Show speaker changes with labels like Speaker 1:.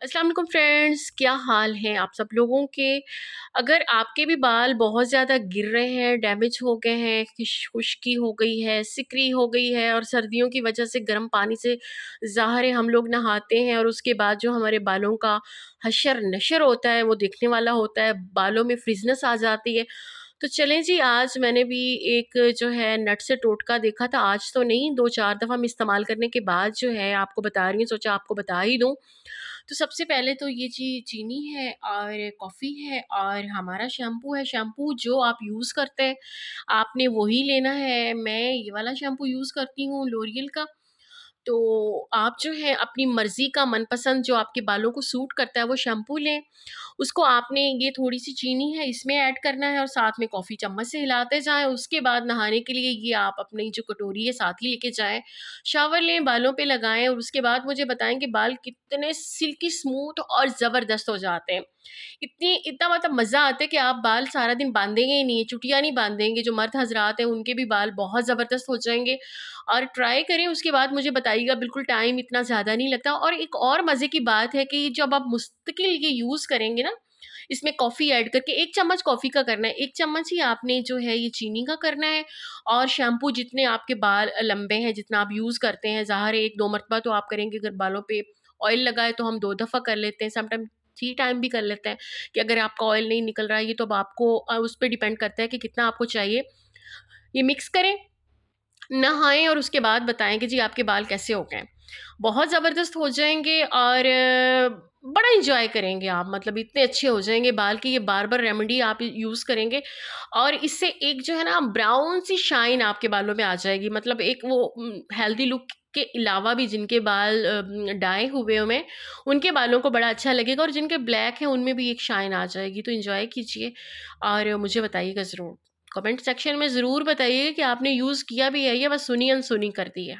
Speaker 1: अस्सलाम वालेकुम फ्रेंड्स, क्या हाल हैं आप सब लोगों के। अगर आपके भी बाल बहुत ज़्यादा गिर रहे हैं, डैमेज हो गए हैं, खुश्की हो गई है, सिकरी हो गई है और सर्दियों की वजह से गर्म पानी से ज़ाहिर है हम लोग नहाते हैं और उसके बाद जो हमारे बालों का हशर नशर होता है वो देखने वाला होता है, बालों में फ्रिजनेस आ जाती है। तो चलें जी, आज मैंने भी एक जो है नट से टोटका देखा था, आज तो नहीं, 2-4 दफ़ा मैं इस्तेमाल करने के बाद जो है आपको बता रही हूँ, सोचा आपको बता ही दूँ। तो सबसे पहले तो ये चीनी है और कॉफ़ी है और हमारा शैम्पू है। शैम्पू जो आप यूज़ करते हैं, आपने वही लेना है। मैं ये वाला शैम्पू यूज़ करती हूँ लॉरियल का। तो आप जो है अपनी मर्ज़ी का मनपसंद जो आपके बालों को सूट करता है वो शैम्पू लें। उसको आपने ये थोड़ी-सी चीनी है इसमें ऐड करना है और साथ में कॉफ़ी चम्मच से हिलाते जाएँ। उसके बाद नहाने के लिए ये आप अपनी जो कटोरी है साथ ही लेके जाएँ। शावर लें, बालों पे लगाएँ और उसके बाद मुझे बताएँ कि बाल कितने सिल्की स्मूथ और ज़बरदस्त हो जाते हैं। इतना मतलब मज़ा आता है कि आप बाल सारा दिन बाँधेंगे ही नहीं, चुटिया नहीं बाँधेंगे। जो मर्द हज़रात हैं उनके भी बाल बहुत ज़बरदस्त हो जाएँगे और ट्राई करें, उसके बाद मुझे बताइएगा। बिल्कुल टाइम इतना ज़्यादा नहीं लगता और एक और मज़े की बात है कि जब आप मुस्तकिल ये यूज़ करेंगे ना, इसमें कॉफ़ी ऐड करके 1 चम्मच कॉफ़ी का करना है, 1 चम्मच ही आपने जो है ये चीनी का करना है और शैम्पू जितने आपके बाल लंबे हैं, जितना आप यूज़ करते हैं, ज़ाहिर है 1-2 मरतबा तो आप करेंगे। अगर बालों पे ऑयल लगा है तो हम 2 दफ़ा कर लेते हैं, समटाइम 3 टाइम भी कर लेते हैं कि अगर आपका ऑयल नहीं निकल रहा है, ये तो अब आपको उस पे डिपेंड करता है कि कितना आपको चाहिए। ये मिक्स करें, नहाएँ और उसके बाद बताएँ कि जी आपके बाल कैसे हो गए। बहुत ज़बरदस्त हो जाएँगे और बड़ा एन्जॉय करेंगे आप, मतलब इतने अच्छे हो जाएँगे बाल कि ये बार-बार रेमेडी आप यूज़ करेंगे और इससे एक जो है ना ब्राउन सी शाइन आपके बालों में आ जाएगी। मतलब एक वो हेल्दी लुक के अलावा भी जिनके बाल डाई हुए हुए हैं, उनके बालों को बड़ा अच्छा लगेगा और जिनके ब्लैक हैं उनमें भी एक शाइन आ जाएगी। तो एन्जॉय कीजिए और मुझे बताइएगा ज़रूर। कमेंट सेक्शन में ज़रूर बताइए कि आपने यूज़ किया भी है या बस सुनी अनसुनी कर दी है।